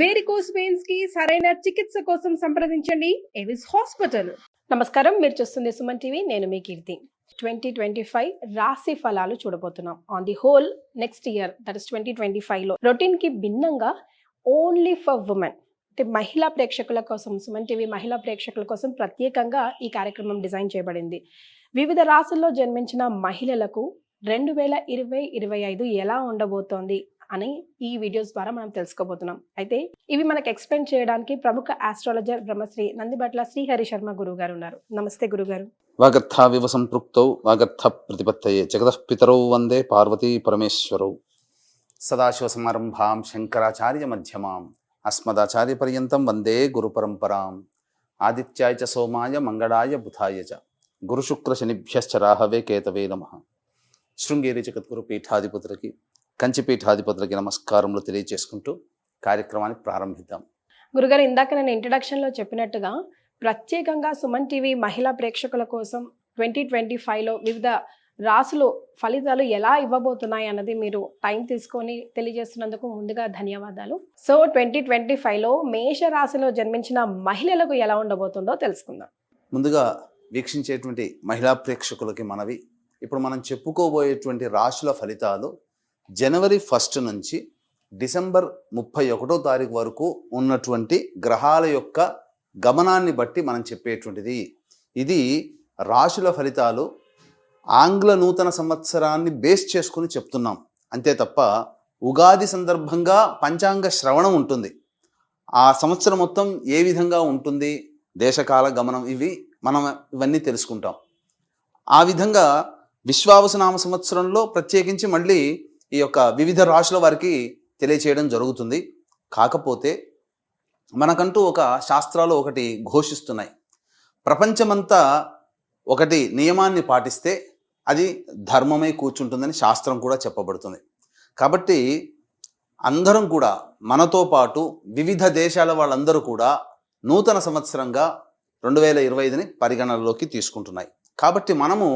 Varicose veins కి సరైన చికిత్స కోసం సంప్రదించండి ఎవిస్ హాస్పిటల్. నమస్కారం, మీరు చూస్తుంది సుమన్ టీవీ. నేను మీ కీర్తి. 2025 రాశి ఫలాలు చూడబోతున్నాం. On the whole next year, that is 2025లో రొటీన్ కి భిన్నంగా ఓన్లీ ఫర్ ఉమెన్ అంటే మహిళా ప్రేక్షకుల కోసం, సుమన్ టీవీ మహిళా ప్రేక్షకుల కోసం ప్రత్యేకంగా ఈ కార్యక్రమం డిజైన్ చేయబడింది. వివిధ రాశుల్లో జన్మించిన మహిళలకు 2020-25 ఎలా ఉండబోతోంది అని ఈ వీడియోస్ ద్వారా మనం తెలుసుకోబోతున్నాం. అయితే ఇవి మనకు ఎక్స్ప్లెయిన్ చేయడానికి ప్రముఖ ఆస్ట్రాలజర్ బ్రహ్మశ్రీ నందిబట్ల శ్రీహరి శర్మ గురువు గారు ఉన్నారు. నమస్తే గురుగారు. వాగర్థావివ సంపృక్తౌ వాగర్థ ప్రతిపత్తయే జగతః పితరౌ వందే పార్వతీ పరమేశ్వరౌ. సదాశివ సమారంభాం శంకరాచార్య మధ్యమాం అస్మదాచార్య పర్యంతం వందే గురు పరంపరాం. ఆదిత్యాయ చ సోమాయ మంగళాయ బుధాయ చ గురు శుక్ర శనిభ్యశ్చ రాహవే కేతవే నమః. శృంగేరి జగద్గురు పీఠాధిపతులకి, కంచిపీఠాధిపతులకి నమస్కారములు తెలియజేసుకుంటూ కార్యక్రమాన్ని ప్రారంభిద్దాం. గురుగారు, ఇందాక నేను ఇంట్రడక్షన్లో చెప్పినట్టుగా ప్రత్యేకంగా సుమన్ టీవీ మహిళా ప్రేక్షకుల కోసం 2025లో వివిధ రాసులు ఫలితాలు ఎలా ఇవ్వబోతున్నాయి అన్నది మీరు టైం తీసుకొని తెలియజేస్తున్నందుకు ముందుగా ధన్యవాదాలు. సో 2025లో మేష రాశిలో జన్మించిన మహిళలకు ఎలా ఉండబోతుందో తెలుసుకుందాం. ముందుగా వీక్షించేటువంటి మహిళా ప్రేక్షకులకి మనవి, ఇప్పుడు మనం చెప్పుకోబోయేటువంటి రాశుల ఫలితాలు జనవరి 1 నుంచి డిసెంబర్ 31వ తారీఖు వరకు ఉన్నటువంటి గ్రహాల యొక్క గమనాన్ని బట్టి మనం చెప్పేటువంటిది. ఇది రాశుల ఫలితాలు ఆంగ్ల నూతన సంవత్సరాన్ని బేస్ చేసుకుని చెప్తున్నాం అంతే తప్ప, ఉగాది సందర్భంగా పంచాంగ శ్రవణం ఉంటుంది. ఆ సంవత్సరం మొత్తం ఏ విధంగా ఉంటుంది, దేశకాల గమనం, మనం ఇవన్నీ తెలుసుకుంటాం. ఆ విధంగా విశ్వావసునామ సంవత్సరంలో ప్రత్యేకించి మళ్ళీ ఈ యొక్క వివిధ రాశుల వారికి తెలియచేయడం జరుగుతుంది. కాకపోతే మనకంటూ ఒక శాస్త్రాలు ఒకటి ఘోషిస్తున్నాయి. ప్రపంచమంతా ఒకటి నియమాన్ని పాటిస్తే అది ధర్మమై కూర్చుంటుందని శాస్త్రం కూడా చెప్పబడుతుంది. కాబట్టి అందరం కూడా, మనతో పాటు వివిధ దేశాల వాళ్ళందరూ కూడా నూతన సంవత్సరంగా 2025ని పరిగణనలోకి తీసుకుంటున్నాయి. కాబట్టి మనము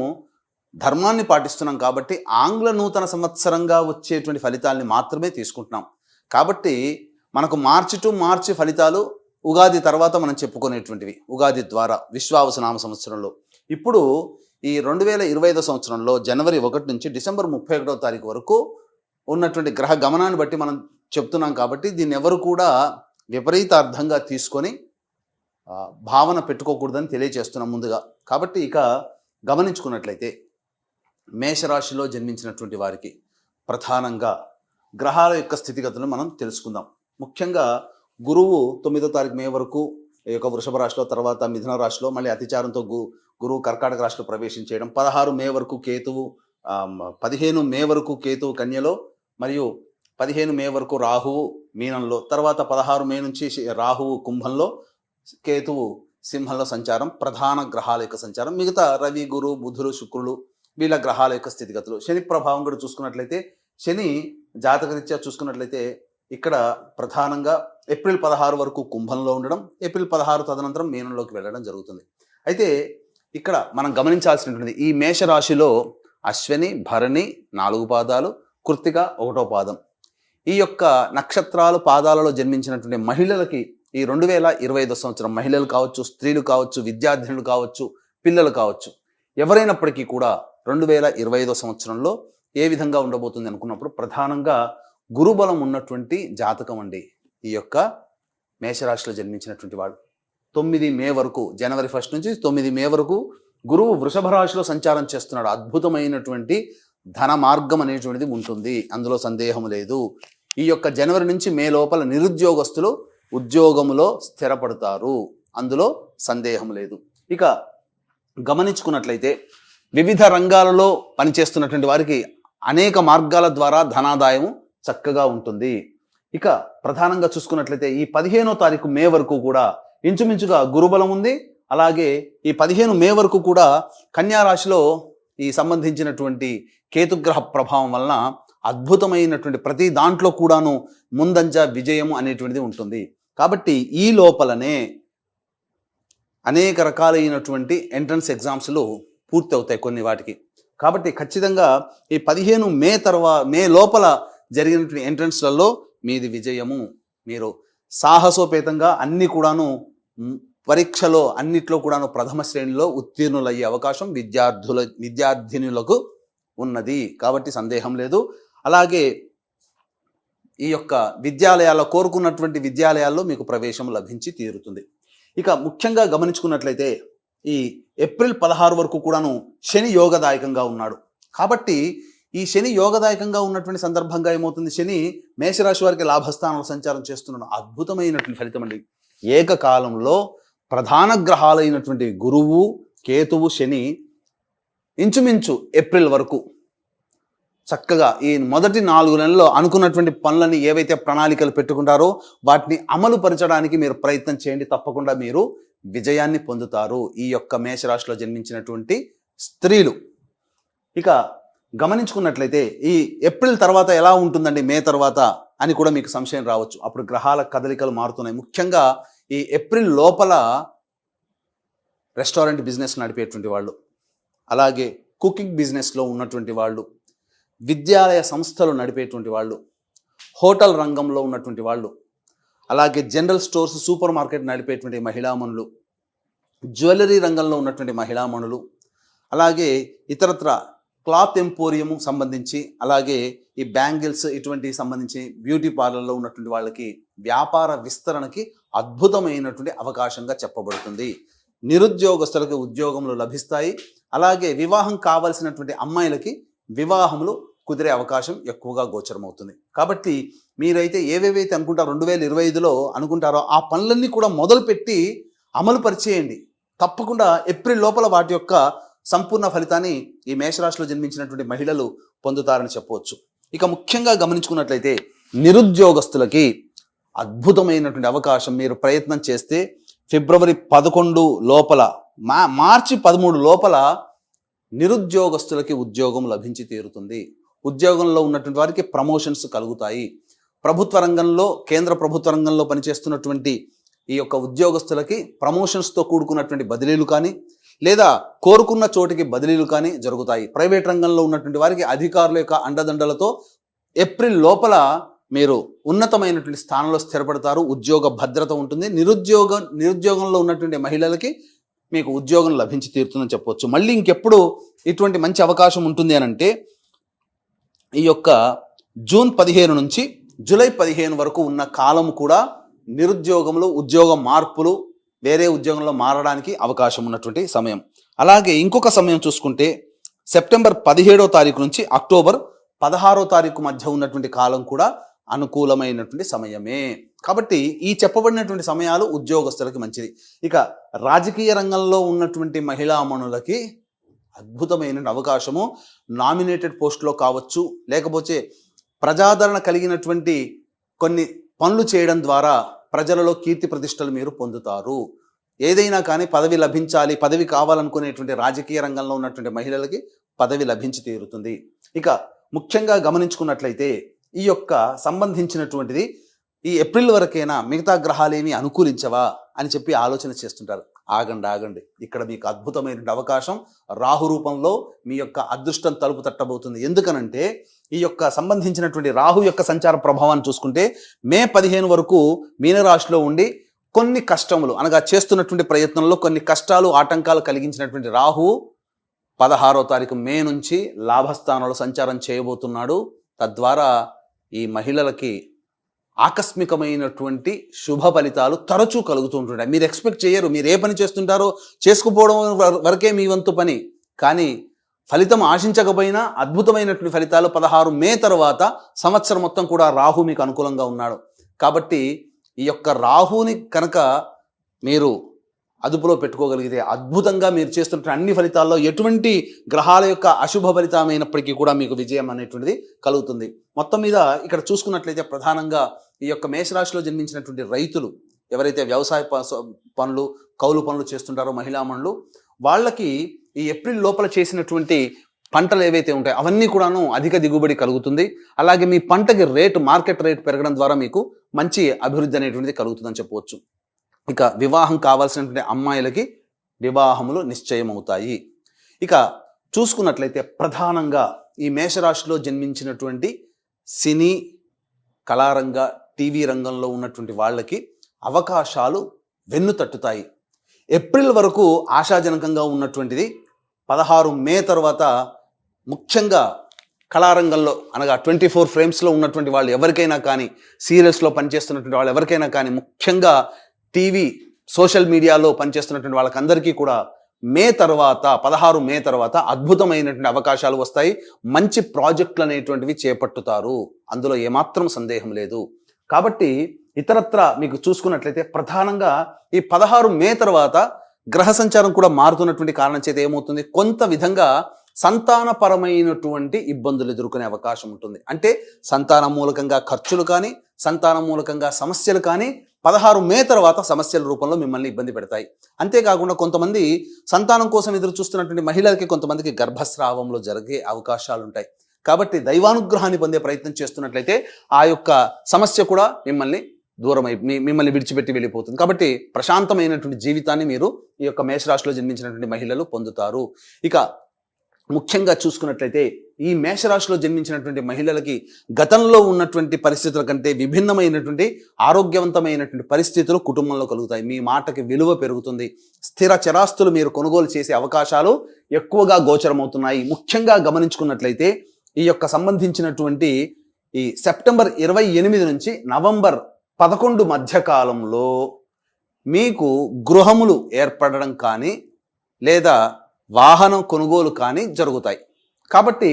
ధర్మాన్ని పాటిస్తున్నాం కాబట్టి ఆంగ్ల నూతన సంవత్సరంగా వచ్చేటువంటి ఫలితాలని మాత్రమే తీసుకుంటున్నాం. కాబట్టి మనకు మార్చి టు మార్చి ఫలితాలు ఉగాది తర్వాత మనం చెప్పుకునేటువంటివి, ఉగాది ద్వారా విశ్వావసునామ సంవత్సరంలో. ఇప్పుడు ఈ 2025 సంవత్సరంలో జనవరి 1 నుంచి డిసెంబర్ 31వ తారీఖు వరకు ఉన్నటువంటి గ్రహ గమనాన్ని బట్టి మనం చెప్తున్నాం. కాబట్టి దీన్ని ఎవరు కూడా విపరీతార్థంగా తీసుకొని భావన పెట్టుకోకూడదని తెలియజేస్తున్నాం ముందుగా. కాబట్టి ఇక గమనించుకున్నట్లయితే మేషరాశిలో జన్మించినటువంటి వారికి ప్రధానంగా గ్రహాల యొక్క స్థితిగతులను మనం తెలుసుకుందాం. ముఖ్యంగా గురువు 9వ తారీఖు మే వరకు ఈ యొక్క వృషభ రాశిలో, తర్వాత మిథున రాశిలో, మళ్ళీ అతిచారంతో గురువు కర్కాటక రాశిలో ప్రవేశించేయడం. 16 మే వరకు కేతువు, 15 మే వరకు కేతువు కన్యలో, మరియు 15 మే వరకు రాహువు మీనంలో, తర్వాత 16 మే నుంచి రాహువు కుంభంలో, కేతువు సింహంలో సంచారం. ప్రధాన గ్రహాల యొక్క సంచారం. మిగతా రవి, గురు, బుధుడు, శుక్రులు వీళ్ళ గ్రహాల యొక్క స్థితిగతులు. శని ప్రభావం కూడా చూసుకున్నట్లయితే, శని జాతకరీత్యా చూసుకున్నట్లయితే ఇక్కడ ప్రధానంగా ఏప్రిల్ 16 వరకు కుంభంలో ఉండడం, ఏప్రిల్ 16 తదనంతరం మీనంలోకి వెళ్ళడం జరుగుతుంది. అయితే ఇక్కడ మనం గమనించాల్సినటువంటి ఈ మేషరాశిలో అశ్విని, భరణి 4 పాదాలు, కృత్తిక 1వ పాదం, ఈ యొక్క నక్షత్రాలు పాదాలలో జన్మించినటువంటి మహిళలకి ఈ 2025 సంవత్సరం, మహిళలు కావచ్చు, స్త్రీలు కావచ్చు, విద్యార్థినులు కావచ్చు, పిల్లలు కావచ్చు, ఎవరైనప్పటికీ కూడా 2025 సంవత్సరంలో ఏ విధంగా ఉండబోతుంది అనుకున్నప్పుడు ప్రధానంగా గురుబలం ఉన్నటువంటి జాతకం అండి ఈ యొక్క మేషరాశిలో జన్మించినటువంటి వాడు. 9 మే వరకు, జనవరి 1 నుంచి 9 మే వరకు గురువు వృషభ రాశిలో సంచారం చేస్తున్నాడు. అద్భుతమైనటువంటి ధన మార్గం అనేటువంటిది ఉంటుంది, అందులో సందేహం లేదు. ఈ యొక్క జనవరి నుంచి మే లోపల నిరుద్యోగస్తులు ఉద్యోగములో స్థిరపడతారు, అందులో సందేహం లేదు. ఇక గమనించుకున్నట్లయితే వివిధ రంగాలలో పనిచేస్తున్నటువంటి వారికి అనేక మార్గాల ద్వారా ధనాదాయము చక్కగా ఉంటుంది. ఇక ప్రధానంగా చూసుకున్నట్లయితే ఈ 15వ తారీఖు మే వరకు కూడా ఇంచుమించుగా గురుబలం ఉంది. అలాగే ఈ 15 మే వరకు కూడా కన్యా రాశిలో ఈ సంబంధించినటువంటి కేతుగ్రహ ప్రభావం వలన అద్భుతమైనటువంటి ప్రతి దాంట్లో కూడాను ముందంజ విజయము అనేటువంటిది ఉంటుంది. కాబట్టి ఈ లోపలనే అనేక రకాలైనటువంటి ఎంట్రన్స్ ఎగ్జామ్స్లు పూర్తి అవుతాయి కొన్ని వాటికి. కాబట్టి ఖచ్చితంగా ఈ 15 మే లోపల జరిగినటువంటి ఎంట్రన్స్లలో మీది విజయము. మీరు సాహసోపేతంగా అన్ని కూడాను పరీక్షలో అన్నిట్లో కూడాను ప్రథమ శ్రేణిలో ఉత్తీర్ణులయ్యే అవకాశం విద్యార్థినులకు ఉన్నది. కాబట్టి సందేహం లేదు. అలాగే ఈ యొక్క విద్యాలయాల్లో కోరుకున్నటువంటి విద్యాలయాల్లో మీకు ప్రవేశం లభించి తీరుతుంది. ఇక ముఖ్యంగా గమనించుకున్నట్లయితే ఈ ఏప్రిల్ 16 వరకు కూడాను శని యోగదాయకంగా ఉన్నాడు. కాబట్టి ఈ శని యోగదాయకంగా ఉన్నటువంటి సందర్భంగా ఏమవుతుంది, శని మేషరాశి వారికి లాభస్థానంలో సంచారం చేస్తున్నాడు. అద్భుతమైనటువంటి ఫలితం అండి. ఏకకాలంలో ప్రధాన గ్రహాలైనటువంటి గురువు, కేతువు, శని ఇంచుమించు ఏప్రిల్ వరకు చక్కగా ఈ మొదటి 4 నెలల్లో అనుకున్నటువంటి పనులని ఏవైతే ప్రణాళికలు పెట్టుకుంటారో వాటిని అమలు పరచడానికి మీరు ప్రయత్నం చేయండి. తప్పకుండా మీరు విజయాన్ని పొందుతారు ఈ యొక్క మేషరాశిలో జన్మించినటువంటి స్త్రీలు. ఇక గమనించుకున్నట్లయితే ఈ ఏప్రిల్ తర్వాత ఎలా ఉంటుందండి, మే తర్వాత అని కూడా మీకు సంశయం రావచ్చు. అప్పుడు గ్రహాల కదలికలు మారుతున్నాయి. ముఖ్యంగా ఈ ఏప్రిల్ లోపల రెస్టారెంట్ బిజినెస్ నడిపేటువంటి వాళ్ళు, అలాగే కుకింగ్ బిజినెస్లో ఉన్నటువంటి వాళ్ళు, విద్యాలయ సంస్థలు నడిపేటువంటి వాళ్ళు, హోటల్ రంగంలో ఉన్నటువంటి వాళ్ళు, అలాగే జనరల్ స్టోర్స్, సూపర్ మార్కెట్ నడిపేటువంటి మహిళామణులు, జ్యువెలరీ రంగంలో ఉన్నటువంటి మహిళామణులు, అలాగే ఇతరత్ర క్లాత్ ఎంపోరియం సంబంధించి, అలాగే ఈ బ్యాంగిల్స్ ఇటువంటి సంబంధించి బ్యూటీ పార్లర్లో ఉన్నటువంటి వాళ్ళకి వ్యాపార విస్తరణకి అద్భుతమైనటువంటి అవకాశంగా చెప్పబడుతుంది. నిరుద్యోగస్తులకు ఉద్యోగములు లభిస్తాయి. అలాగే వివాహం కావాల్సినటువంటి అమ్మాయిలకి వివాహములు కుదిరే అవకాశం ఎక్కువగా గోచరమవుతుంది. కాబట్టి మీరైతే ఏవేవైతే అనుకుంటారో 2025లో అనుకుంటారో ఆ పనులన్నీ కూడా మొదలుపెట్టి అమలు పరిచేయండి. తప్పకుండా ఏప్రిల్ లోపల వాటి యొక్క సంపూర్ణ ఫలితాన్ని ఈ మేషరాశిలో జన్మించినటువంటి మహిళలు పొందుతారని చెప్పవచ్చు. ఇక ముఖ్యంగా గమనించుకున్నట్లయితే నిరుద్యోగస్తులకి అద్భుతమైనటువంటి అవకాశం. మీరు ప్రయత్నం చేస్తే ఫిబ్రవరి 11 లోపల, మార్చి 13 లోపల నిరుద్యోగస్తులకి ఉద్యోగం లభించి తీరుతుంది. ఉద్యోగంలో ఉన్నటువంటి వారికి ప్రమోషన్స్ కలుగుతాయి. ప్రభుత్వ రంగంలో, కేంద్ర ప్రభుత్వ రంగంలో పనిచేస్తున్నటువంటి ఈ యొక్క ఉద్యోగస్తులకి ప్రమోషన్స్తో కూడుకున్నటువంటి బదిలీలు కానీ, లేదా కోరుకున్న చోటికి బదిలీలు కానీ జరుగుతాయి. ప్రైవేట్ రంగంలో ఉన్నటువంటి వారికి అధికారుల యొక్క అండదండలతో ఏప్రిల్ లోపల మీరు ఉన్నతమైనటువంటి స్థానంలో స్థిరపడతారు. ఉద్యోగ భద్రత ఉంటుంది. నిరుద్యోగంలో ఉన్నటువంటి మహిళలకి మీకు ఉద్యోగం లభించి తీరుతుందని చెప్పవచ్చు. మళ్ళీ ఇంకెప్పుడు ఇటువంటి మంచి అవకాశం ఉంటుంది అని అంటే ఈ యొక్క జూన్ 15 నుంచి జూలై 15 వరకు ఉన్న కాలం కూడా నిరుద్యోగంలో ఉద్యోగ మార్పులు, వేరే ఉద్యోగంలో మారడానికి అవకాశం ఉన్నటువంటి సమయం. అలాగే ఇంకొక సమయం చూసుకుంటే సెప్టెంబర్ 17వ తారీఖు నుంచి అక్టోబర్ 16వ తారీఖు మధ్య ఉన్నటువంటి కాలం కూడా అనుకూలమైనటువంటి సమయమే. కాబట్టి ఈ చెప్పబడినటువంటి సమయాలు ఉద్యోగస్తులకి మంచిది. ఇక రాజకీయ రంగంలో ఉన్నటువంటి మహిళామణులకి అద్భుతమైన అవకాశము. నామినేటెడ్ పోస్టులో కావచ్చు, లేకపోతే ప్రజాదరణ కలిగినటువంటి కొన్ని పనులు చేయడం ద్వారా ప్రజలలో కీర్తి ప్రతిష్టలు మీరు పొందుతారు. ఏదైనా కానీ పదవి లభించాలి, పదవి కావాలనుకునేటువంటి రాజకీయ రంగంలో ఉన్నటువంటి మహిళలకి పదవి లభించి తీరుతుంది. ఇక ముఖ్యంగా గమనించుకున్నట్లయితే ఈ యొక్క సంబంధించినటువంటిది ఈ ఏప్రిల్ వరకైనా మిగతా గ్రహాలేమి అనుకూలించవా అని చెప్పి ఆలోచన చేస్తుంటారు. ఆగండి, ఇక్కడ మీకు అద్భుతమైనటువంటి అవకాశం రాహు రూపంలో మీ యొక్క అదృష్టం తలుపు తట్టబోతుంది. ఎందుకనంటే ఈ యొక్క సంబంధించినటువంటి రాహు యొక్క సంచార ప్రభావాన్ని చూసుకుంటే మే 15 వరకు మీనరాశిలో ఉండి కొన్ని కష్టములు, అనగా చేస్తున్నటువంటి ప్రయత్నంలో కొన్ని కష్టాలు, ఆటంకాలు కలిగించినటువంటి రాహు 16వ తారీఖు మే నుంచి లాభస్థానంలో సంచారం చేయబోతున్నాడు. తద్వారా ఈ మహిళలకి ఆకస్మికమైనటువంటి శుభ ఫలితాలు తరచూ కలుగుతూ ఉంటుంటాయి. మీరు ఎక్స్పెక్ట్ చేయరు. మీరు ఏ పని చేస్తుంటారో చేసుకుపోవడం వరకే మీ వంతు పని. కానీ ఫలితం ఆశించకపోయినా అద్భుతమైనటువంటి ఫలితాలు 16 మే తర్వాత సంవత్సరం మొత్తం కూడా రాహు మీకు అనుకూలంగా ఉన్నాడు. కాబట్టి ఈ యొక్క రాహుని కనుక మీరు అదుపులో పెట్టుకోగలిగితే అద్భుతంగా మీరు చేస్తున్న అన్ని ఫలితాల్లో ఎటువంటి గ్రహాల యొక్క అశుభ ఫలితమైనప్పటికీ కూడా మీకు విజయం అనేటువంటిది కలుగుతుంది. మొత్తం మీద ఇక్కడ చూసుకున్నట్లయితే ప్రధానంగా ఈ యొక్క మేషరాశిలో జన్మించినటువంటి రైతులు ఎవరైతే వ్యవసాయ పనులు, కౌలు పనులు చేస్తుంటారో మహిళామణులు, వాళ్ళకి ఈ ఏప్రిల్ లోపల చేసినటువంటి పంటలు ఏవైతే ఉంటాయో అవన్నీ కూడాను అధిక దిగుబడి కలుగుతుంది. అలాగే మీ పంటకి మార్కెట్ రేట్ పెరగడం ద్వారా మీకు మంచి అభివృద్ధి అనేటువంటిది కలుగుతుందని చెప్పవచ్చు. ఇక వివాహం కావాల్సినటువంటి అమ్మాయిలకి వివాహములు నిశ్చయమవుతాయి. ఇక చూసుకున్నట్లయితే ప్రధానంగా ఈ మేషరాశిలో జన్మించినటువంటి సినీ, కళారంగ, టీవీ రంగంలో ఉన్నటువంటి వాళ్ళకి అవకాశాలు వెన్ను తట్టుతాయి. ఏప్రిల్ వరకు ఆశాజనకంగా ఉన్నటువంటిది 16 మే తర్వాత ముఖ్యంగా కళారంగంలో అనగా 24 ఫ్రేమ్స్లో ఉన్నటువంటి వాళ్ళు ఎవరికైనా కానీ, సీరియల్స్లో పనిచేస్తున్నటువంటి వాళ్ళు ఎవరికైనా కానీ, ముఖ్యంగా టీవీ సోషల్ మీడియాలో పనిచేస్తున్నటువంటి వాళ్ళకందరికీ కూడా 16 మే తర్వాత అద్భుతమైనటువంటి అవకాశాలు వస్తాయి. మంచి ప్రాజెక్టులు అనేటువంటివి చేపట్టుతారు, అందులో ఏమాత్రం సందేహం లేదు. కాబట్టి ఇతరత్ర మీకు చూసుకున్నట్లయితే ప్రధానంగా ఈ 16 మే తర్వాత గ్రహ సంచారం కూడా మారుతున్నటువంటి కారణం చేత ఏమవుతుంది, కొంత విధంగా సంతానపరమైనటువంటి ఇబ్బందులు ఎదుర్కొనే అవకాశం ఉంటుంది. అంటే సంతానం మూలకంగా ఖర్చులు కానీ, సంతానం మూలకంగా సమస్యలు కానీ 16 మే తర్వాత సమస్యల రూపంలో మిమ్మల్ని ఇబ్బంది పెడతాయి. అంతేకాకుండా కొంతమంది సంతానం కోసం ఎదురు చూస్తున్నటువంటి మహిళలకి కొంతమందికి గర్భస్రావంలో జరిగే అవకాశాలు ఉంటాయి. కాబట్టి దైవానుగ్రహాన్ని పొందే ప్రయత్నం చేస్తున్నట్లయితే ఆ యొక్క సమస్య కూడా మిమ్మల్ని విడిచిపెట్టి వెళ్ళిపోతుంది. కాబట్టి ప్రశాంతమైనటువంటి జీవితాన్ని మీరు ఈ యొక్క మేషరాశిలో జన్మించినటువంటి మహిళలు పొందుతారు. ఇక ముఖ్యంగా చూసుకున్నట్లయితే ఈ మేషరాశిలో జన్మించినటువంటి మహిళలకి గతంలో ఉన్నటువంటి పరిస్థితుల కంటే విభిన్నమైనటువంటి ఆరోగ్యవంతమైనటువంటి పరిస్థితులు కుటుంబంలో కలుగుతాయి. మీ మాటకి విలువ పెరుగుతుంది. స్థిర చరాస్తులు మీరు కొనుగోలు చేసే అవకాశాలు ఎక్కువగా గోచరమవుతున్నాయి. ముఖ్యంగా గమనించుకున్నట్లయితే ఈ యొక్క సంబంధించినటువంటి ఈ సెప్టెంబర్ 28 నుంచి నవంబర్ 11 మధ్య కాలంలో మీకు గృహములు ఏర్పడడం కానీ లేదా వాహనం కొనుగోలు కానీ జరుగుతాయి. కాబట్టి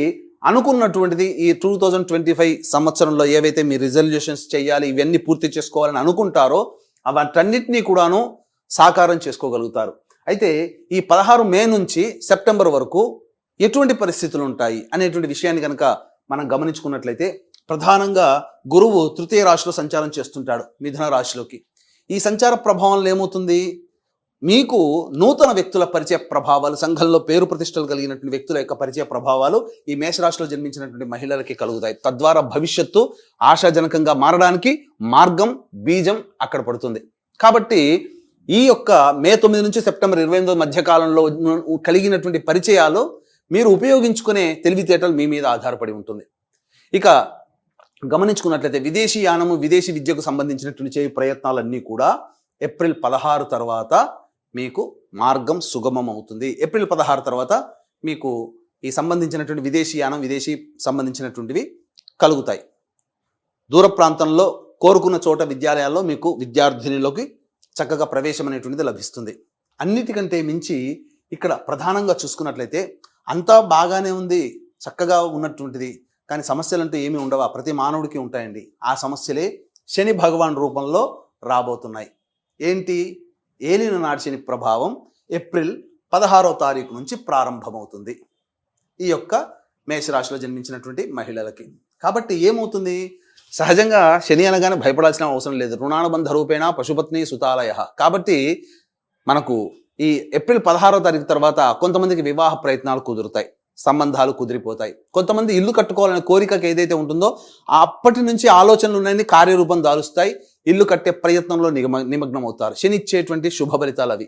అనుకున్నటువంటిది ఈ 2025 సంవత్సరంలో ఏవైతే మీ రిజల్యూషన్స్ చేయాలి, ఇవన్నీ పూర్తి చేసుకోవాలని అనుకుంటారో అవన్నిటినీ కూడాను సాకారం చేసుకోగలుగుతారు. అయితే ఈ 16 మే నుంచి సెప్టెంబర్ వరకు ఎటువంటి పరిస్థితులు ఉంటాయి అనేటువంటి విషయాన్ని కనుక మనం గమనించుకున్నట్లయితే ప్రధానంగా గురువు తృతీయ రాశిలో సంచారం చేస్తుంటాడు, మిథున రాశిలోకి. ఈ సంచార ప్రభావంలో ఏమవుతుంది, మీకు నూతన వ్యక్తుల పరిచయ ప్రభావాలు, సంఘంలో పేరు ప్రతిష్టలు కలిగినటువంటి వ్యక్తుల యొక్క పరిచయ ప్రభావాలు ఈ మేషరాశిలో జన్మించినటువంటి మహిళలకి కలుగుతాయి. తద్వారా భవిష్యత్తు ఆశాజనకంగా మారడానికి మార్గం, బీజం అక్కడ పడుతుంది. కాబట్టి ఈ యొక్క మే 9 నుంచి సెప్టెంబర్ 28 మధ్య కాలంలో కలిగినటువంటి పరిచయాలు మీరు ఉపయోగించుకునే తెలివితేటలు మీ మీద ఆధారపడి ఉంటుంది. ఇక గమనించుకున్నట్లయితే విదేశీ యానము, విదేశీ విద్యకు సంబంధించినటువంటి చేయ ప్రయత్నాలన్నీ కూడా ఏప్రిల్ 16 తర్వాత మీకు మార్గం సుగమం అవుతుంది. ఏప్రిల్ 16 తర్వాత మీకు ఈ సంబంధించినటువంటి విదేశీ యానం, విదేశీ సంబంధించినటువంటివి కలుగుతాయి. దూర ప్రాంతంలో కోరుకున్న చోట విద్యాలయాల్లో మీకు విద్యార్థినిలోకి చక్కగా ప్రవేశం అనేటువంటిది లభిస్తుంది. అన్నిటికంటే మించి ఇక్కడ ప్రధానంగా చూసుకున్నట్లయితే అంతా బాగానే ఉంది, చక్కగా ఉన్నటువంటిది, కానీ సమస్యలు అంటే ఏమీ ఉండవా? ప్రతి మానవుడికి ఉంటాయండి. ఆ సమస్యలే శని భగవాన్ రూపంలో రాబోతున్నాయి. ఏంటి? ఏలిన నాటి శని ప్రభావం ఏప్రిల్ 16వ తారీఖు నుంచి ప్రారంభమవుతుంది ఈ యొక్క మేషరాశిలో జన్మించినటువంటి మహిళలకి. కాబట్టి ఏమవుతుంది, సహజంగా శని అనగానే భయపడాల్సిన అవసరం లేదు. రుణానుబంధ రూపేణ పశుపత్ని సుతాలయ. కాబట్టి మనకు ఈ ఏప్రిల్ 16వ తారీఖు తర్వాత కొంతమందికి వివాహ ప్రయత్నాలు కుదురుతాయి, సంబంధాలు కుదిరిపోతాయి. కొంతమంది ఇల్లు కట్టుకోవాలనే కోరికకి ఏదైతే ఉంటుందో అప్పటి నుంచి ఆలోచనలు ఉన్నాయని కార్యరూపం దాలుస్తాయి. ఇల్లు కట్టే ప్రయత్నంలో నిమగ్నం అవుతారు. శని ఇచ్చేటువంటి శుభ ఫలితాలు అవి.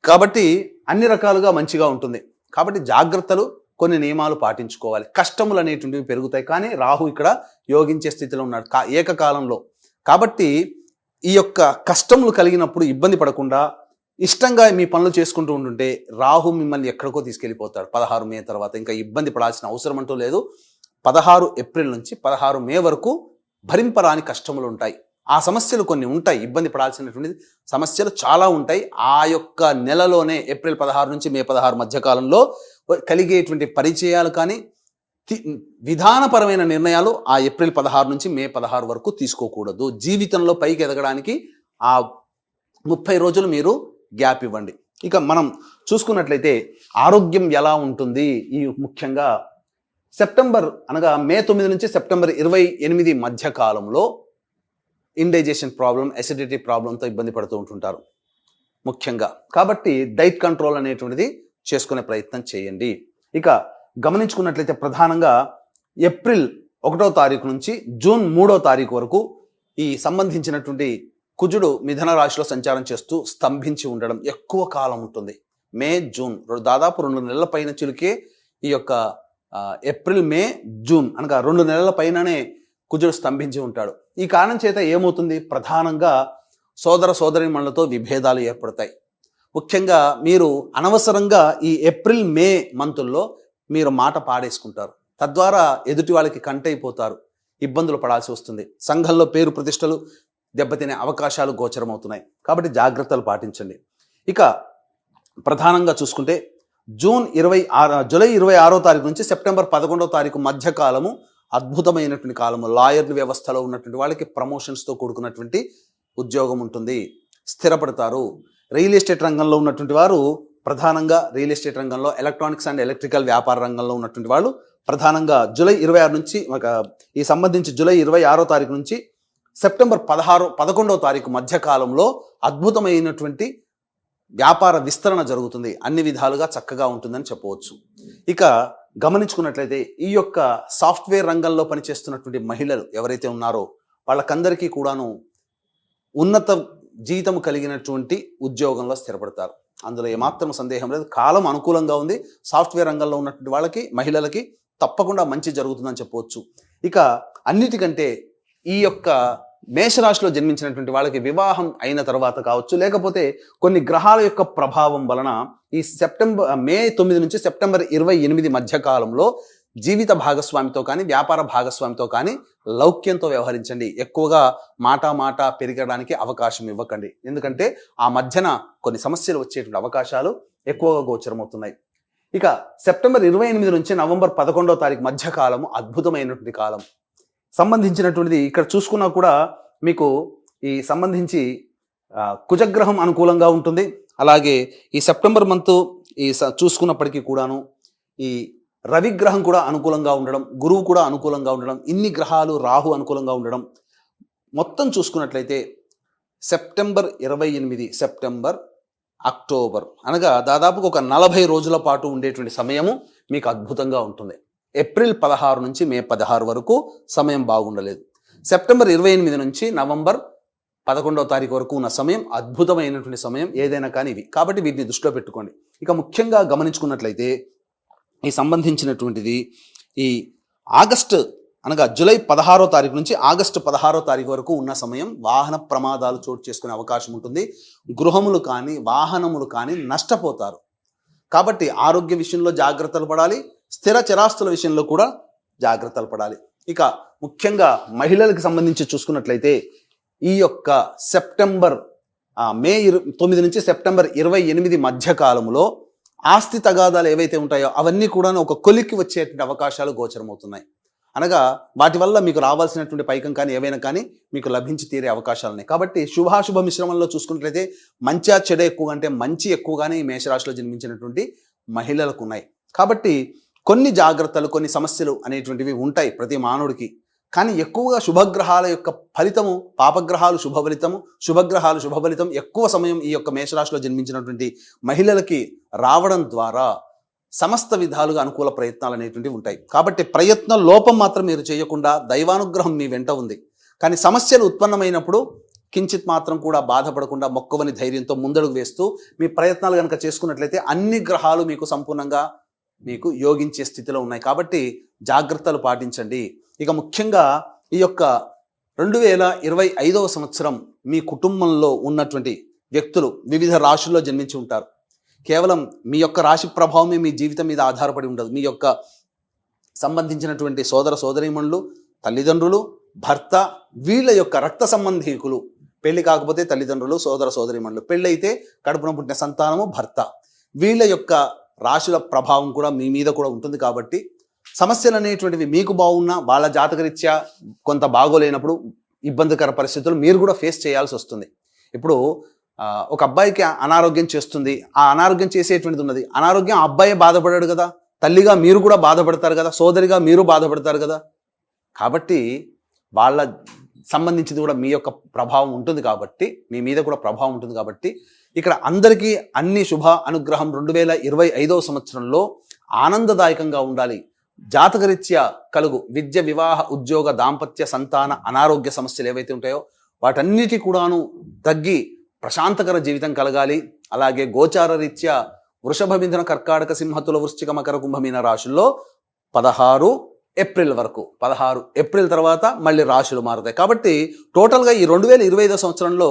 కాబట్టి అన్ని రకాలుగా మంచిగా ఉంటుంది. కాబట్టి జాగ్రత్తలు, కొన్ని నియమాలు పాటించుకోవాలి. కష్టములు అనేటువంటివి పెరుగుతాయి. కానీ రాహు ఇక్కడ యోగించే స్థితిలో ఉన్నాడు ఏకకాలంలో. కాబట్టి ఈ యొక్క కష్టములు కలిగినప్పుడు ఇబ్బంది పడకుండా ఇష్టంగా మీ పనులు చేసుకుంటూ ఉంటుంటే రాహు మిమ్మల్ని ఎక్కడికో తీసుకెళ్ళిపోతాడు 16 మే తర్వాత. ఇంకా ఇబ్బంది పడాల్సిన అవసరం అంటూ లేదు. 16 ఏప్రిల్ నుంచి 16 మే వరకు భరింపరాని కష్టములు ఉంటాయి. ఆ సమస్యలు కొన్ని ఉంటాయి, ఇబ్బంది పడాల్సినటువంటి సమస్యలు చాలా ఉంటాయి. ఆ యొక్క నెలలోనే ఏప్రిల్ 16 నుంచి మే 16 మధ్యకాలంలో కలిగేటువంటి పరిచయాలు కానీ విధానపరమైన నిర్ణయాలు ఆ ఏప్రిల్ 16 నుంచి మే 16 వరకు తీసుకోకూడదు. జీవితంలో పైకి ఎదగడానికి ఆ 30 రోజులు మీరు గ్యాప్ ఇవ్వండి. ఇక మనం చూసుకున్నట్లయితే ఆరోగ్యం ఎలా ఉంటుంది, ఈ ముఖ్యంగా సెప్టెంబర్ అనగా మే 9 నుంచి సెప్టెంబర్ 28 మధ్య కాలంలో ఇండైజెషన్ ప్రాబ్లం, అసిడిటీ ప్రాబ్లంతో ఇబ్బంది పడుతూ ఉంటుంటారు ముఖ్యంగా. కాబట్టి డైట్ కంట్రోల్ అనేటువంటిది చేసుకునే ప్రయత్నం చేయండి. ఇక గమనించుకున్నట్లయితే ప్రధానంగా ఏప్రిల్ 1వ తారీఖు నుంచి జూన్ 3వ తారీఖు వరకు ఈ సంబంధించినటువంటి కుజుడు మిథున రాశిలో సంచారం చేస్తూ స్తంభించి ఉండడం ఎక్కువ కాలం ఉంటుంది. మే, జూన్ దాదాపు 2 నెలల పైన చిలికే ఈ యొక్క ఏప్రిల్, మే, జూన్ అనగా 2 నెలల పైననే కుజుడు స్తంభించి ఉంటాడు. ఈ కారణం చేత ఏమవుతుంది, ప్రధానంగా సోదర సోదరీమణులతో విభేదాలు ఏర్పడతాయి. ముఖ్యంగా మీరు అనవసరంగా ఈ ఏప్రిల్ మే మంతుల్లో మీరు మాట పాడేసుకుంటారు. తద్వారా ఎదుటి వాళ్ళకి కంటైపోతారు, ఇబ్బందులు పడాల్సి వస్తుంది. సంఘంలో పేరు ప్రతిష్టలు దెబ్బతినే అవకాశాలు గోచరమవుతున్నాయి. కాబట్టి జాగ్రత్తలు పాటించండి. ఇక ప్రధానంగా చూసుకుంటే జూలై 26వ తారీఖు నుంచి సెప్టెంబర్ 11వ తారీఖు మధ్య కాలము అద్భుతమైనటువంటి కాలము. లాయర్ల వ్యవస్థలో ఉన్నటువంటి వాళ్ళకి ప్రమోషన్స్తో కూడుకున్నటువంటి ఉద్యోగం ఉంటుంది, స్థిరపడతారు. రియల్ ఎస్టేట్ రంగంలో ఉన్నటువంటి వారు ప్రధానంగా రియల్ ఎస్టేట్ రంగంలో, ఎలక్ట్రానిక్స్ అండ్ ఎలక్ట్రికల్ వ్యాపార రంగంలో ఉన్నటువంటి వాళ్ళు ప్రధానంగా జూలై 26 నుంచి ఈ సంబంధించి జూలై 26వ తారీఖు నుంచి సెప్టెంబర్ 11వ తారీఖు మధ్య కాలంలో అద్భుతమైనటువంటి వ్యాపార విస్తరణ జరుగుతుంది. అన్ని విధాలుగా చక్కగా ఉంటుందని చెప్పవచ్చు. ఇక గమనించుకున్నట్లయితే ఈ యొక్క సాఫ్ట్వేర్ రంగంలో పనిచేస్తున్నటువంటి మహిళలు ఎవరైతే ఉన్నారో వాళ్ళకందరికీ కూడాను ఉన్నత జీతం కలిగినటువంటి ఉద్యోగంలో స్థిరపడతారు. అందులో ఏమాత్రం సందేహం లేదు. కాలం అనుకూలంగా ఉంది. సాఫ్ట్వేర్ రంగంలో ఉన్నటువంటి వాళ్ళకి, మహిళలకి తప్పకుండా మంచి జరుగుతుందని చెప్పవచ్చు. ఇక అన్నిటికంటే ఈ యొక్క మేషరాశిలో జన్మించినటువంటి వాళ్ళకి వివాహం అయిన తర్వాత కావచ్చు, లేకపోతే కొన్ని గ్రహాల యొక్క ప్రభావం వలన ఈ మే 9 నుంచి సెప్టెంబర్ 28 మధ్య కాలంలో జీవిత భాగస్వామితో కానీ, వ్యాపార భాగస్వామితో కానీ లౌక్యంతో వ్యవహరించండి. ఎక్కువగా మాట పెరగడానికి అవకాశం ఇవ్వకండి. ఎందుకంటే ఆ మధ్యన కొన్ని సమస్యలు వచ్చేటువంటి అవకాశాలు ఎక్కువగా గోచరమవుతున్నాయి. ఇక సెప్టెంబర్ 28 నుంచి నవంబర్ 11వ తారీఖు మధ్య కాలము అద్భుతమైనటువంటి కాలం. సంబంధించినటువంటిది ఇక్కడ చూసుకున్నా కూడా మీకు ఈ సంబంధించి కుజగ్రహం అనుకూలంగా ఉంటుంది. అలాగే ఈ సెప్టెంబర్ మంత్ చూసుకున్నప్పటికీ కూడాను ఈ రవిగ్రహం కూడా అనుకూలంగా ఉండడం, గురువు కూడా అనుకూలంగా ఉండడం, ఇన్ని గ్రహాలు, రాహు అనుకూలంగా ఉండడం, మొత్తం చూసుకున్నట్లయితే సెప్టెంబర్ 28, సెప్టెంబర్, అక్టోబర్ అనగా దాదాపుగా ఒక 40 రోజుల పాటు ఉండేటువంటి సమయము మీకు అద్భుతంగా ఉంటుంది. ఏప్రిల్ 16 నుంచి మే 16 వరకు సమయం బాగుండలేదు. సెప్టెంబర్ 28 నుంచి నవంబర్ 11వ తారీఖు వరకు ఉన్న సమయం అద్భుతమైనటువంటి సమయం ఏదైనా కానీ ఇవి. కాబట్టి వీటిని దృష్టిలో పెట్టుకోండి. ఇక ముఖ్యంగా గమనించుకున్నట్లయితే ఈ సంబంధించినటువంటిది ఈ ఆగస్టు అనగా జూలై 16వ తారీఖు నుంచి ఆగస్టు 16వ తారీఖు వరకు ఉన్న సమయం వాహన ప్రమాదాలు చోటు చేసుకునే అవకాశం ఉంటుంది. గృహములు కానీ, వాహనములు కానీ నష్టపోతారు. కాబట్టి ఆరోగ్య విషయంలో జాగ్రత్తలు పడాలి. స్థిర చరాస్తుల విషయంలో కూడా జాగ్రత్తలు పడాలి. ఇక ముఖ్యంగా మహిళలకు సంబంధించి చూసుకున్నట్లయితే ఈ యొక్క మే 9 నుంచి సెప్టెంబర్ 28 మధ్య కాలంలో ఆస్తి తగాదాలు ఏవైతే ఉంటాయో అవన్నీ కూడా ఒక కొలిక్కి వచ్చేటువంటి అవకాశాలు గోచరమవుతున్నాయి. అనగా వాటి వల్ల మీకు రావాల్సినటువంటి పైకం కానీ ఏవైనా కానీ మీకు లభించి తీరే అవకాశాలు ఉన్నాయి. కాబట్టి శుభాశుభ మిశ్రమంలో చూసుకున్నట్లయితే మంచి చెడ ఎక్కువ అంటే మంచి ఎక్కువగానే ఈ మేషరాశిలో జన్మించినటువంటి మహిళలకు ఉన్నాయి. కాబట్టి కొన్ని జాగ్రత్తలు, కొన్ని సమస్యలు అనేటువంటివి ఉంటాయి ప్రతి మానవుడికి. కానీ ఎక్కువగా శుభగ్రహాల యొక్క ఫలితము, పాపగ్రహాలు శుభ ఫలితము, శుభగ్రహాలు శుభ ఫలితం ఎక్కువ సమయం ఈ యొక్క మేషరాశిలో జన్మించినటువంటి మహిళలకి రావడం ద్వారా సమస్త విధాలుగా అనుకూల ప్రయత్నాలు అనేటువంటివి ఉంటాయి. కాబట్టి ప్రయత్న లోపం మాత్రం మీరు చేయకుండా దైవానుగ్రహం మీ వెంట ఉంది. కానీ సమస్యలు ఉత్పన్నమైనప్పుడు కించిత్ మాత్రం కూడా బాధపడకుండా మొక్కవని ధైర్యంతో ముందడుగు వేస్తూ మీ ప్రయత్నాలు కనుక చేసుకున్నట్లయితే అన్ని గ్రహాలు మీకు సంపూర్ణంగా మీకు యోగించే స్థితిలో ఉన్నాయి. కాబట్టి జాగ్రత్తలు పాటించండి. ఇక ముఖ్యంగా ఈ యొక్క 2025వ సంవత్సరం మీ కుటుంబంలో ఉన్నటువంటి వ్యక్తులు వివిధ రాశుల్లో జన్మించి ఉంటారు. కేవలం మీ యొక్క రాశి ప్రభావమే మీ జీవితం మీద ఆధారపడి ఉండదు. మీ యొక్క సంబంధించినటువంటి సోదర సోదరీమణులు, తల్లిదండ్రులు, భర్త, వీళ్ళ యొక్క రక్త సంబంధీకులు, పెళ్లి కాకపోతే తల్లిదండ్రులు, సోదర సోదరీమణులు, పెళ్ళైతే కడుపున పుట్టిన సంతానము, భర్త, వీళ్ళ యొక్క రాశుల ప్రభావం కూడా మీ మీద కూడా ఉంటుంది. కాబట్టి సమస్యలు అనేటువంటివి మీకు బాగున్నా వాళ్ళ జాతకరీత్యా కొంత బాగోలేనప్పుడు ఇబ్బందికర పరిస్థితులు మీరు కూడా ఫేస్ చేయాల్సి వస్తుంది. ఇప్పుడు ఒక అబ్బాయికి అనారోగ్యం చేస్తుంది, ఆ అనారోగ్యం చేసేటువంటిది ఉన్నది. అనారోగ్యం అబ్బాయి బాధపడాడు కదా, తల్లిగా మీరు కూడా బాధపడతారు కదా, సోదరిగా మీరు బాధపడతారు కదా. కాబట్టి వాళ్ళ సంబంధించింది కూడా మీ యొక్క ప్రభావం ఉంటుంది. కాబట్టి మీ మీద కూడా ప్రభావం ఉంటుంది. కాబట్టి ఇక్కడ అందరికీ అన్ని శుభ అనుగ్రహం 2025వ సంవత్సరంలో ఆనందదాయకంగా ఉండాలి. జాతకరీత్యా కలుగు విద్య, వివాహ, ఉద్యోగ, దాంపత్య, సంతాన, అనారోగ్య సమస్యలు ఏవైతే ఉంటాయో వాటన్నిటి కూడాను తగ్గి ప్రశాంతకర జీవితం కలగాలి. అలాగే గోచార రీత్యా వృషభ, మిథున, కర్కాటక, సింహ, తుల, వృశ్చిక, మకర, కుంభ, మీన రాశుల్లో 16, ఏప్రిల్ వరకు 16 ఏప్రిల్ తర్వాత మళ్ళీ రాశులు మారుతాయి. కాబట్టి టోటల్గా ఈ 2025 సంవత్సరంలో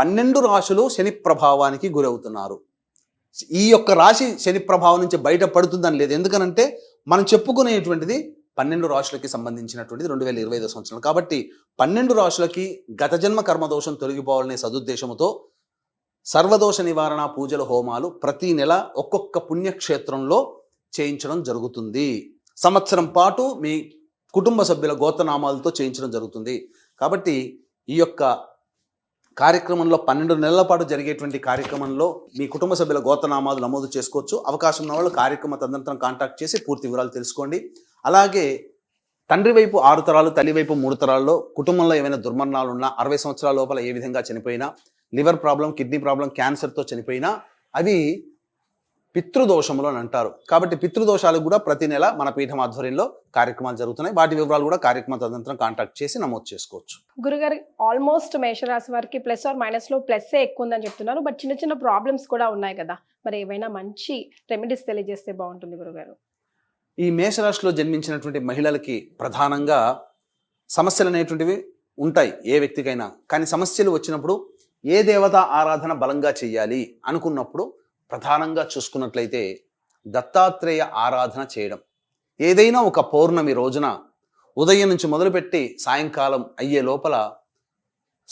12 రాశులు శని ప్రభావానికి గురవుతున్నారు. ఈ యొక్క రాశి శని ప్రభావం నుంచి బయటపడుతుందని లేదు. ఎందుకనంటే మనం చెప్పుకునేటువంటిది 12 రాశులకి సంబంధించినటువంటిది 2025 సంవత్సరం. కాబట్టి 12 రాశులకి గత జన్మ కర్మదోషం తొలగిపోవాలనే సదుద్దేశంతో సర్వదోష నివారణ పూజల హోమాలు ప్రతి నెల ఒక్కొక్క పుణ్యక్షేత్రంలో చేయించడం జరుగుతుంది. సంవత్సరం పాటు మీ కుటుంబ సభ్యుల గోత్రనామాలతో చేయించడం జరుగుతుంది. కాబట్టి ఈ యొక్క కార్యక్రమంలో 12 నెలల పాటు జరిగేటువంటి కార్యక్రమంలో మీ కుటుంబ సభ్యుల గోత్రనామాలు నమోదు చేసుకోవచ్చు. అవకాశం ఉన్న వాళ్ళు కార్యక్రమ తదనంతరం కాంటాక్ట్ చేసి పూర్తి వివరాలు తెలుసుకోండి. అలాగే తండ్రి వైపు 6 తరాలు, తల్లి వైపు 3 తరాల్లో కుటుంబంలో ఏమైనా దుర్మరణాలు ఉన్నా, 60 సంవత్సరాల లోపల ఏ విధంగా చనిపోయినా, లివర్ ప్రాబ్లం, కిడ్నీ ప్రాబ్లం, క్యాన్సర్తో చనిపోయినా అవి పితృదోషములు అని అంటారు. కాబట్టి పితృదోషాలకు కూడా ప్రతి నెల మన పీఠం ఆధ్వర్యంలో కార్యక్రమాలు జరుగుతున్నాయి. వాటి వివరాలు కూడా కార్యక్రమ తదనంతరం కాంటాక్ట్ చేసి నమోదు చేసుకోవచ్చు. గురుగారు, ఆల్మోస్ట్ మేషరాశి వారికి ప్లస్ ఆర్ మైనస్ లో ప్లస్ ఎక్కువ ఉందని చెప్తున్నారు. బట్ చిన్న చిన్న ప్రాబ్లమ్స్ కూడా ఉన్నాయి కదా, మరి ఏమైనా మంచి రెమెడీస్ తెలియజేస్తే బాగుంటుంది గురుగారు. ఈ మేషరాశిలో జన్మించినటువంటి మహిళలకి ప్రధానంగా సమస్యలు అనేటువంటివి ఉంటాయి ఏ వ్యక్తికైనా. కానీ సమస్యలు వచ్చినప్పుడు ఏ దేవత ఆరాధన బలంగా చేయాలి అనుకున్నప్పుడు ప్రధానంగా చూసుకున్నట్లయితే దత్తాత్రేయ ఆరాధన చేయడం. ఏదైనా ఒక పౌర్ణమి రోజున ఉదయం నుంచి మొదలుపెట్టి సాయంకాలం అయ్యే లోపల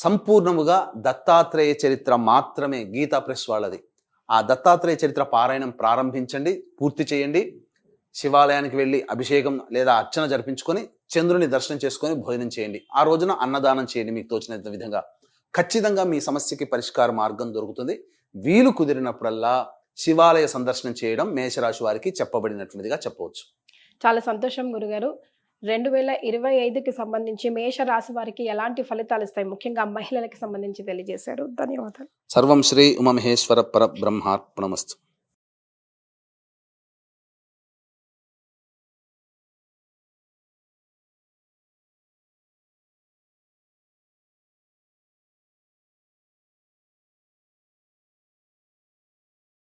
సంపూర్ణముగా దత్తాత్రేయ చరిత్ర మాత్రమే గీతా ప్రెస్ వాళ్ళది. ఆ దత్తాత్రేయ చరిత్ర పారాయణం ప్రారంభించండి, పూర్తి చేయండి. శివాలయానికి వెళ్ళి అభిషేకం లేదా అర్చన జరిపించుకొని చంద్రుని దర్శనం చేసుకొని భోజనం చేయండి. ఆ రోజున అన్నదానం చేయండి మీకు తోచినంత విధంగా. ఖచ్చితంగా మీ సమస్యకి పరిష్కార మార్గం దొరుకుతుంది. వీలు కుదిరినప్పుడల్లా శివాలయ సందర్శనం చేయడం మేషరాశి వారికి చెప్పబడినటువంటిదిగా చెప్పవచ్చు. చాలా సంతోషం గురుగారు. 2025కి సంబంధించి మేషరాశి వారికి ఎలాంటి ఫలితాలు ఇస్తాయి, ముఖ్యంగా మహిళలకు సంబంధించి తెలియజేశారు. ధన్యవాదాలు. సర్వం శ్రీ ఉమామహేశ్వర పరబ్రహ్మార్పణమస్తు.